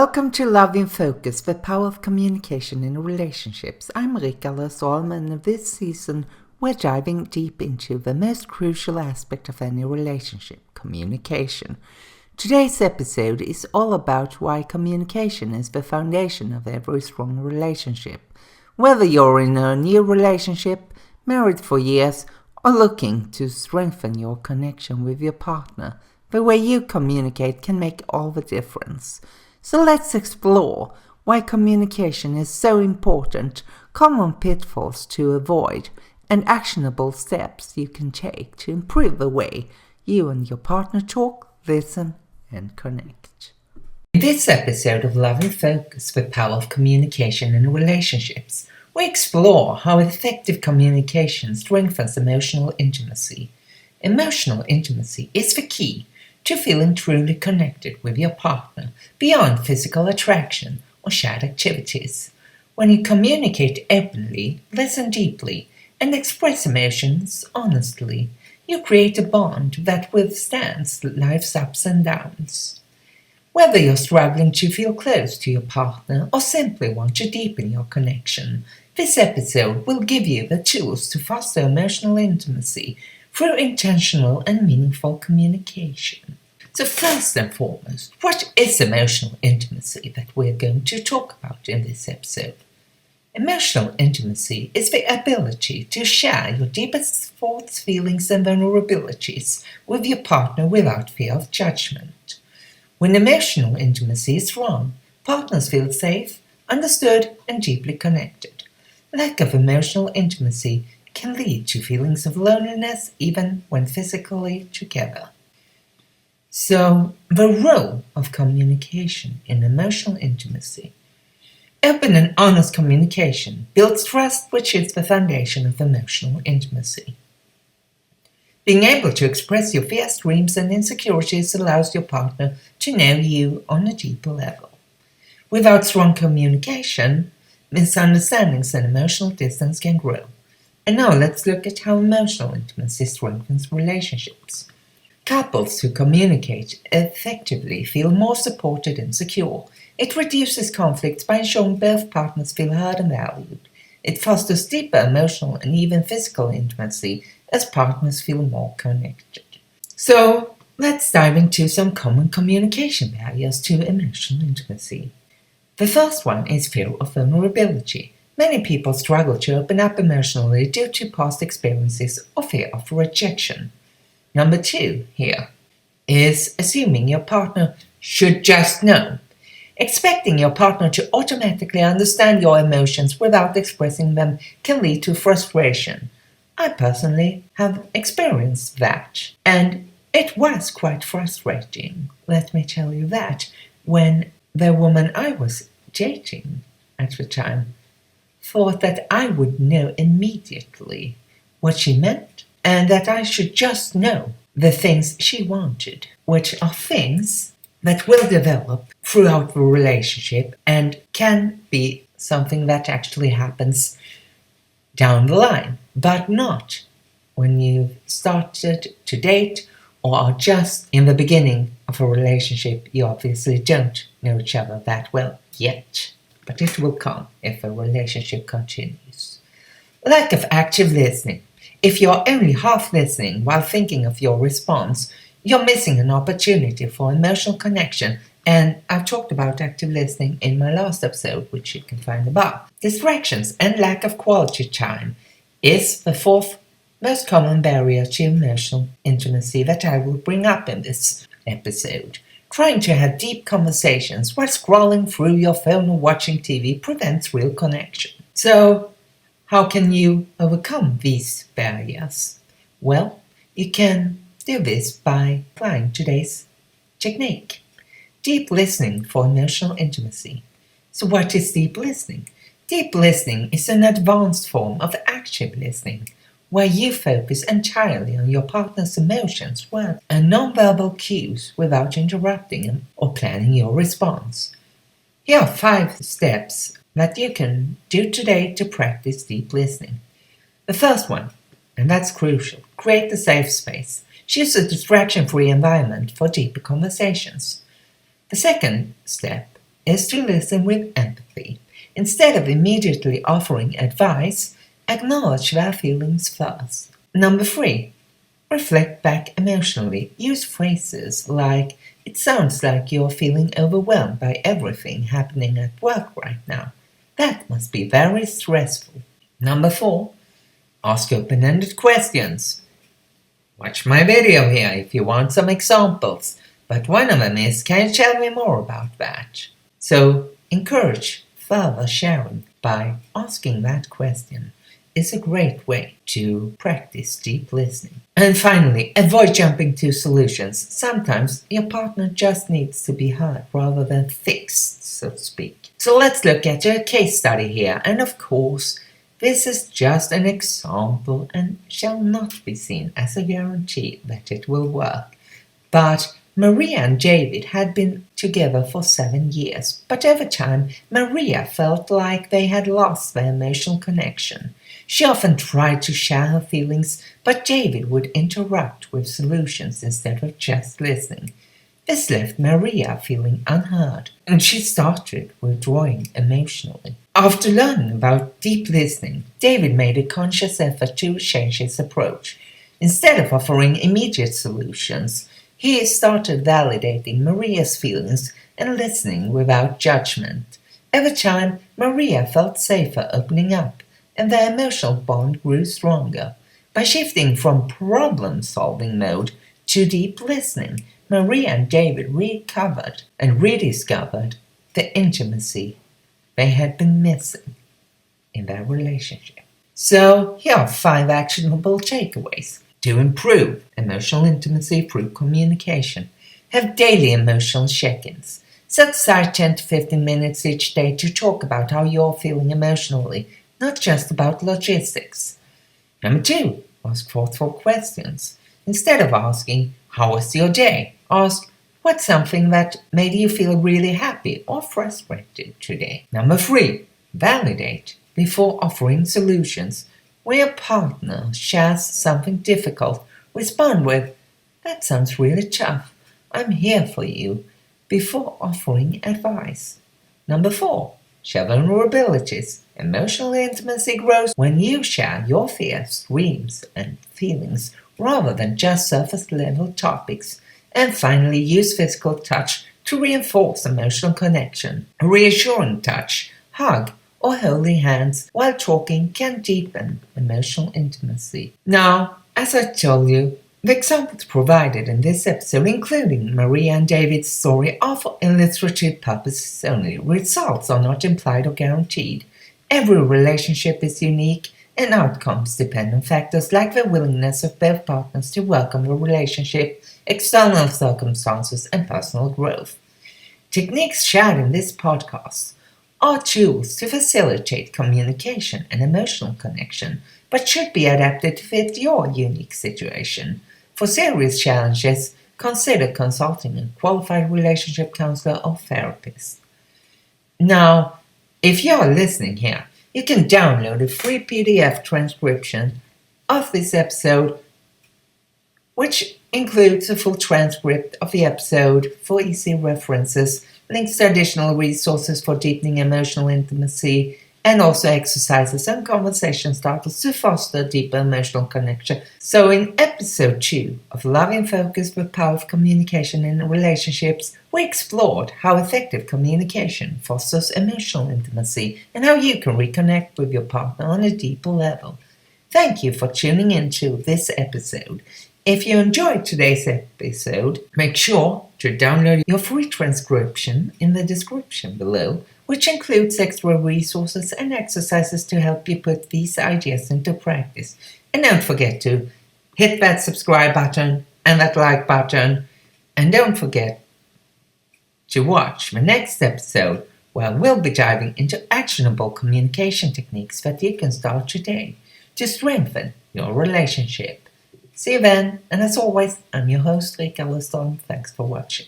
Welcome to Love in Focus, the power of communication in relationships. I'm Rickard, and in this season we're diving deep into the most crucial aspect of any relationship, communication. Today's episode is all about why communication is the foundation of every strong relationship. Whether you're in a new relationship, married for years, or looking to strengthen your connection with your partner, the way you communicate can make all the difference. So let's explore why communication is so important, common pitfalls to avoid, and actionable steps you can take to improve the way you and your partner talk, listen, and connect. In this episode of Love in Focus, the power of communication in relationships, we explore how effective communication strengthens emotional intimacy. Emotional intimacy is the key to feeling truly connected with your partner beyond physical attraction or shared activities. When you communicate openly, listen deeply, and express emotions honestly, you create a bond that withstands life's ups and downs. Whether you're struggling to feel close to your partner or simply want to deepen your connection, this episode will give you the tools to foster emotional intimacy through intentional and meaningful communication. So first and foremost, what is emotional intimacy that we're going to talk about in this episode? Emotional intimacy is the ability to share your deepest thoughts, feelings, and vulnerabilities with your partner without fear of judgment. When emotional intimacy is wrong, partners feel safe, understood, and deeply connected. Lack of emotional intimacy can lead to feelings of loneliness even when physically together. So, the role of communication in emotional intimacy. Open and honest communication builds trust, which is the foundation of emotional intimacy. Being able to express your fears, dreams, and insecurities allows your partner to know you on a deeper level. Without strong communication, misunderstandings and emotional distance can grow. And now let's look at how emotional intimacy strengthens relationships. Couples who communicate effectively feel more supported and secure. It reduces conflicts by ensuring both partners feel heard and valued. It fosters deeper emotional and even physical intimacy as partners feel more connected. So, let's dive into some common communication barriers to emotional intimacy. The first one is fear of vulnerability. Many people struggle to open up emotionally due to past experiences or fear of rejection. Number 2 here is assuming your partner should just know. Expecting your partner to automatically understand your emotions without expressing them can lead to frustration. I personally have experienced that, and it was quite frustrating, let me tell you that, when the woman I was dating at the time thought that I would know immediately what she meant and that I should just know the things she wanted, which are things that will develop throughout the relationship and can be something that actually happens down the line, but not when you've started to date or are just in the beginning of a relationship. You obviously don't know each other that well yet, but it will come if a relationship continues. Lack of active listening. If you're only half listening while thinking of your response, you're missing an opportunity for emotional connection, and I've talked about active listening in my last episode, which you can find above. Distractions and lack of quality time is the fourth most common barrier to emotional intimacy that I will bring up in this episode. Trying to have deep conversations while scrolling through your phone or watching TV prevents real connection. So, how can you overcome these barriers? Well, you can do this by applying today's technique. Deep listening for emotional intimacy. So what is deep listening? Deep listening is an advanced form of active listening, where you focus entirely on your partner's emotions, words, and nonverbal cues without interrupting them or planning your response. Here are 5 steps that you can do today to practice deep listening. The first one, and that's crucial, create a safe space. Choose a distraction-free environment for deeper conversations. The second step, is to listen with empathy. Instead of immediately offering advice, acknowledge their feelings first. Number 3. Reflect back emotionally. Use phrases like, "It sounds like you're feeling overwhelmed by everything happening at work right now. That must be very stressful." Number 4. Ask open-ended questions. Watch my video here if you want some examples, but one of them is, "Can you tell me more about that?" So, encourage further sharing by asking that question. Is a great way to practice deep listening. And finally, avoid jumping to solutions. Sometimes your partner just needs to be heard rather than fixed, so to speak. So let's look at a case study here. And of course, this is just an example and shall not be seen as a guarantee that it will work. But Maria and David had been together for 7 years, but over time, Maria felt like they had lost their emotional connection. She often tried to share her feelings, but David would interrupt with solutions instead of just listening. This left Maria feeling unheard, and she started withdrawing emotionally. After learning about deep listening, David made a conscious effort to change his approach. Instead of offering immediate solutions, he started validating Maria's feelings and listening without judgment. Over time, Maria felt safer opening up, and their emotional bond grew stronger. By shifting from problem-solving mode to deep listening, Maria and David recovered and rediscovered the intimacy they had been missing in their relationship. So, here are 5 actionable takeaways. To improve emotional intimacy through communication, have daily emotional check-ins. Set aside 10 to 15 minutes each day to talk about how you're feeling emotionally, not just about logistics. Number 2, ask thoughtful questions. Instead of asking, "How was your day?" ask, "What's something that made you feel really happy or frustrated today?" Number 3, validate before offering solutions. When your partner shares something difficult, respond with, "That sounds really tough. I'm here for you," before offering advice. Number 4, share vulnerabilities. Emotional intimacy grows when you share your fears, dreams, and feelings rather than just surface-level topics. And finally, use physical touch to reinforce emotional connection. A reassuring touch, hug, or holding hands while talking can deepen emotional intimacy. Now, as I told you, the examples provided in this episode, including Maria and David's story, are for illustrative purposes only. Results are not implied or guaranteed. Every relationship is unique, and outcomes depend on factors like the willingness of both partners to welcome the relationship, external circumstances, and personal growth. Techniques shared in this podcast are tools to facilitate communication and emotional connection, but should be adapted to fit your unique situation. For serious challenges, consider consulting a qualified relationship counselor or therapist. Now, if you're listening here, you can download a free PDF transcription of this episode, which includes a full transcript of the episode for easy references, links to additional resources for deepening emotional intimacy, and also exercises and conversation starters to foster deeper emotional connection. So in episode 2 of Love in Focus: The Power of Communication in Relationships, we explored how effective communication fosters emotional intimacy and how you can reconnect with your partner on a deeper level. Thank you for tuning into this episode. If you enjoyed today's episode, make sure to download your free transcription in the description below, which includes extra resources and exercises to help you put these ideas into practice. And don't forget to hit that subscribe button and that like button. And don't forget to watch the next episode, where we'll be diving into actionable communication techniques that you can start today to strengthen your relationship. See you then, and as always, I'm your host, Rickard. Thanks for watching.